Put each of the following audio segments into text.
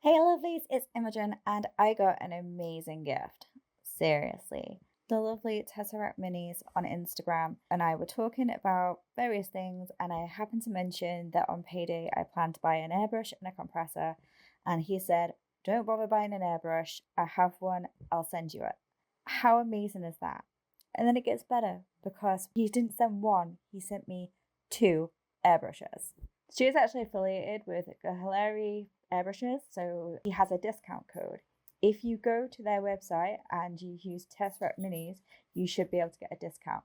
Hey lovelies, it's Imogen and I got an amazing gift. Seriously. The lovely tesseractminis on Instagram and I were talking about various things, and I happened to mention that on payday I plan to buy an airbrush and a compressor, and he said, "Don't bother buying an airbrush. I have one, I'll send you it." How amazing is that? And then it gets better because he didn't send one, he sent me two airbrushes. She is actually affiliated with GAAHLERI Airbrushes, so he has a discount code. If you go to their website and you use tesseractminis, you should be able to get a discount.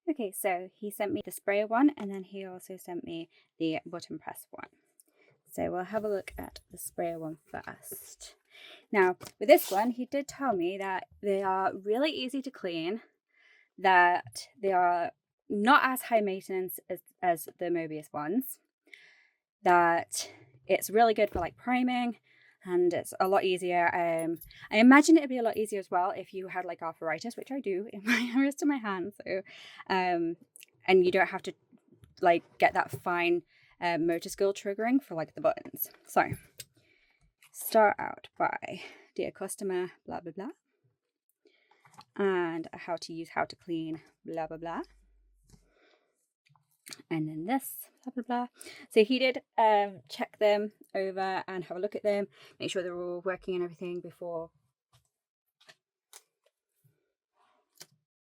Okay, so he sent me the sprayer one, and then he also sent me the button press one. So we'll have a look at the sprayer one first. Now, with this one, he did tell me that they are really easy to clean, that they are not as high maintenance as the Mobius ones, that it's really good for like priming, and it's a lot easier. I imagine it'd be a lot easier as well if you had like arthritis, which I do in my wrist and my hand. So, and you don't have to like get that fine motor skill triggering for like the buttons. So, start out by dear customer, blah blah blah, and how to clean, blah blah blah. And then this, blah blah blah. So he did check them over and have a look at them, make sure they're all working and everything before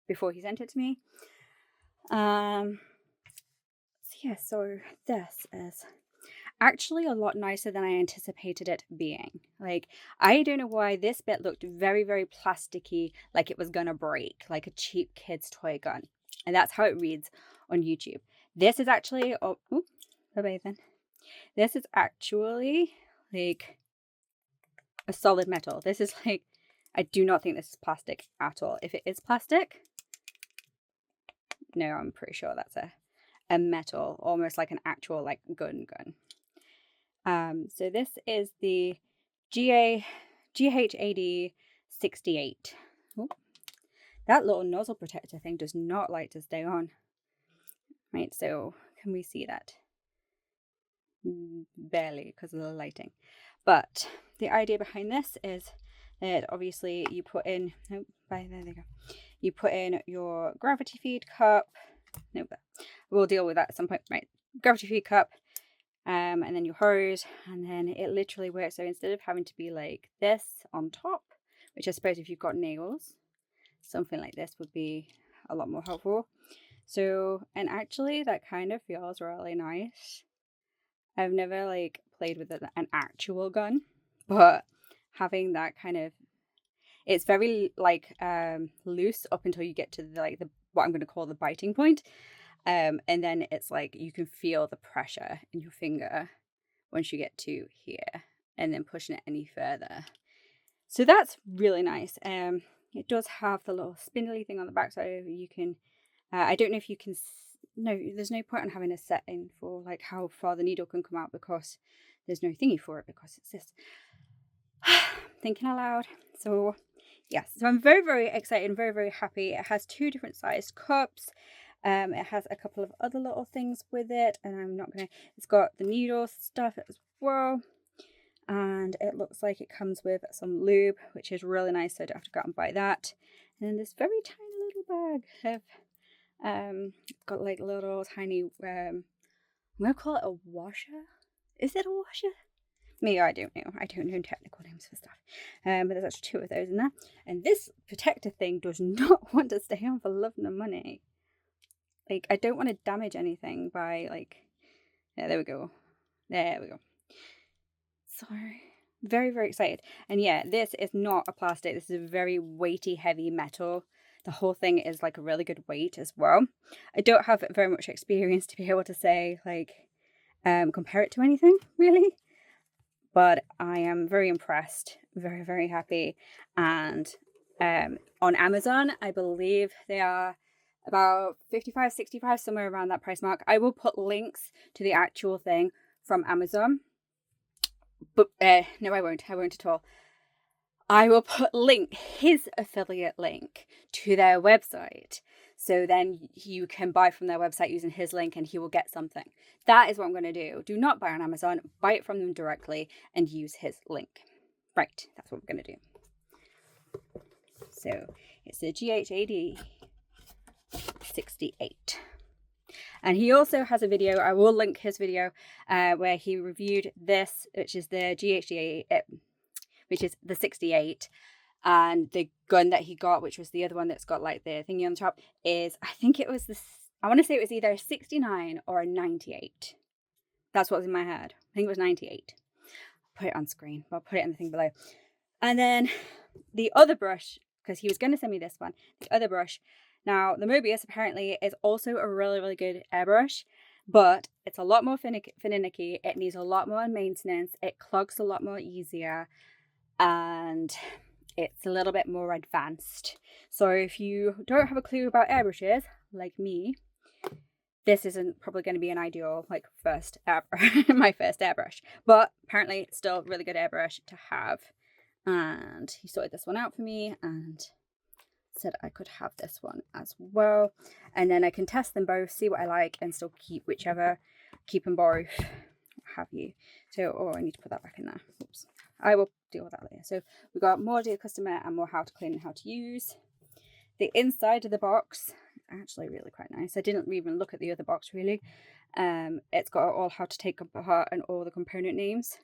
he sent it to me. So this is actually a lot nicer than I anticipated it being. Like, I don't know why this bit looked very, very plasticky, like it was gonna break, like a cheap kid's toy gun. And that's how it reads on YouTube. This is actually, bye-bye then. This is actually like a solid metal. This is like, I do not think this is plastic at all. If it is plastic, no, I'm pretty sure that's a metal, almost like an actual like gun. So this is the GHAD-68. Oh, that little nozzle protector thing does not like to stay on. Right, so can we see that? Barely, because of the lighting. But the idea behind this is that obviously you put in, there they go. You put in your gravity feed cup. We'll deal with that at some point, right? Gravity feed cup, and then your hose, and then it literally works. So instead of having to be like this on top, which I suppose if you've got nails, something like this would be a lot more helpful. So, and actually that kind of feels really nice. I've never like played with an actual gun, but having that kind of, it's very like loose up until you get to the what I'm going to call the biting point. And then it's like you can feel the pressure in your finger once you get to here, and then pushing it any further. So that's really nice. It does have the little spindly thing on the back, so you can, I don't know if you can, no, there's no point in having a setting for like how far the needle can come out, because there's no thingy for it, because it's this. Thinking aloud. So yes, so I'm very, very excited and very, very happy. It has two different sized cups. It has a couple of other little things with it, and I'm not gonna, it's got the needle stuff as well, and it looks like it comes with some lube, which is really nice, so I don't have to go out and buy that. And then this very tiny little bag of got like little tiny I'm gonna call it a washer. Is it a washer? Me, I don't know. I don't know technical names for stuff. But there's actually two of those in there. And this protector thing does not want to stay on for love nor money. Like, I don't want to damage anything by like, yeah, there we go. So, very, very excited. And yeah, this is not a plastic. This is a very weighty, heavy metal. The whole thing is like a really good weight as well. I don't have very much experience to be able to say like, compare it to anything really. But I am very impressed, very, very happy. And on Amazon, I believe they are about 55, 65, somewhere around that price mark. I will put links to the actual thing from Amazon. But no, I won't at all. I will his affiliate link to their website. So then you can buy from their website using his link and he will get something. That is what I'm going to do. Do not buy on Amazon, buy it from them directly and use his link. Right, that's what we're going to do. So it's the GHAD-68. And he also has a video, I will link his video, where he reviewed this, which is the GHAD, which is the 68. And the gun that he got, which was the other one that's got like the thingy on the top, is, I think it was this, I want to say it was either a 69 or a 98. That's what was in my head. I think it was 98. I'll put it on screen. I'll put it in the thing below. And then the other brush, because he was going to send me this one, the other brush. Now, the Mobius apparently is also a really, really good airbrush, but it's a lot more finicky. It needs a lot more maintenance. It clogs a lot more easier, and it's a little bit more advanced. So if you don't have a clue about airbrushes, like me, this isn't probably going to be an ideal, like, my first airbrush. But apparently it's still a really good airbrush to have. And he sorted this one out for me and said I could have this one as well. And then I can test them both, see what I like, and still keep them both, what have you. So, I need to put that back in there. Oops. I will deal with that later. So we've got more Dear Customer and more how to clean and how to use. The inside of the box, actually really quite nice. I didn't even look at the other box really. It's got all how to take apart and all the component names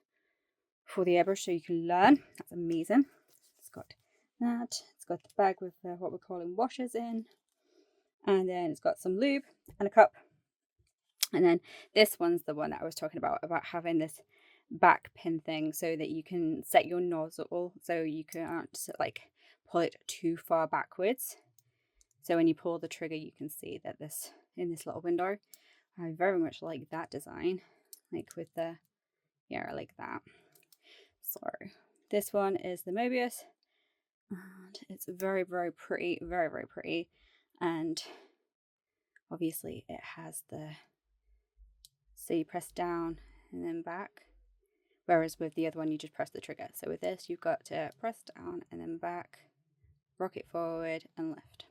for the airbrush, so you can learn. That's amazing. It's got that. It's got the bag with what we're calling washers in, and then it's got some lube and a cup. And then this one's the one that I was talking about having this back pin thing so that you can set your nozzle so you can't like pull it too far backwards. So when you pull the trigger, you can see that in this little window. I very much like that design, like with the, yeah, I like that. So this one is the Mobius, and it's very, very pretty, very, very pretty. And obviously it has so you press down and then back, whereas with the other one you just press the trigger. So with this you've got to press down and then back, rock it forward and lift.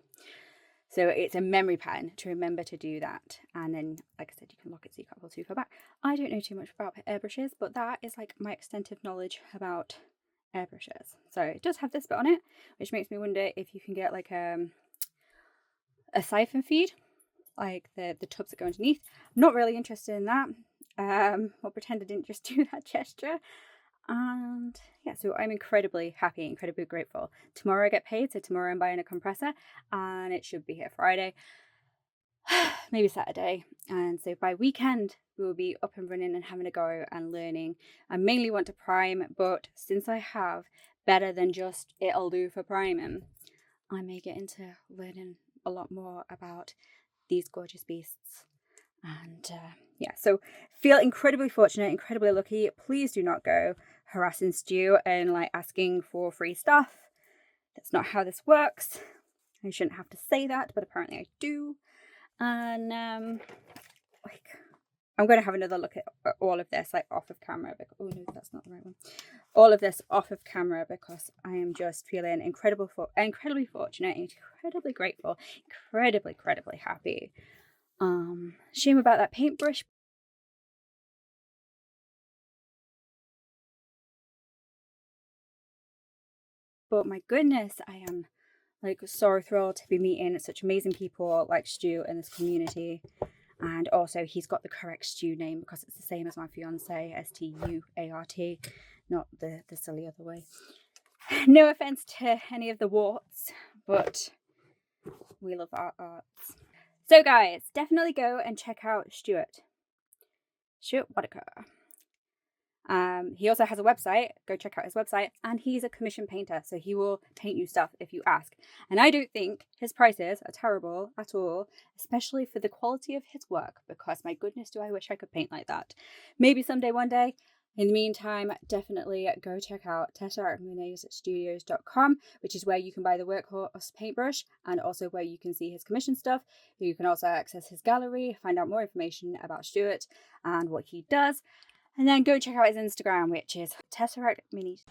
So it's a memory pattern to remember to do that. And then, like I said, you can lock it so you can't pull too far back. I don't know too much about airbrushes, but that is like my extensive knowledge about airbrushes. So it does have this bit on it, which makes me wonder if you can get like a siphon feed, like the tubs that go underneath. I'm not really interested in that. I'll pretend I didn't just do that gesture. And yeah, so I'm incredibly happy, incredibly grateful. Tomorrow I get paid, so tomorrow I'm buying a compressor and it should be here Friday, maybe Saturday. And so by weekend we will be up and running and having a go and learning. I mainly want to prime, but since I have better than just it'll do for priming, I may get into learning a lot more about these gorgeous beasts. And yeah, so feel incredibly fortunate, incredibly lucky. Please do not go harassing Stu and like asking for free stuff. That's not how this works. I shouldn't have to say that, but apparently I do. And like, I'm going to have another look at all of this like off of camera. Oh no, that's not the right one. All of this off of camera because I am just feeling incredibly fortunate, incredibly grateful, incredibly happy. Shame about that paintbrush. But my goodness, I am like so thrilled to be meeting such amazing people like Stu in this community. And also he's got the correct Stu name because it's the same as my fiance, Stuart, not the silly other way. No offense to any of the warts, but we love our arts. So guys, definitely go and check out Stuart Whitaker. He also has a website. Go check out his website. And he's a commission painter, so he will paint you stuff if you ask. And I don't think his prices are terrible at all, especially for the quality of his work, because my goodness, do I wish I could paint like that. Maybe someday, one day. In the meantime, definitely go check out tesseractminis.studios.com, which is where you can buy the Workhorse paintbrush and also where you can see his commission stuff. You can also access his gallery, find out more information about Stuart and what he does. And then go check out his Instagram, which is tesseractminis.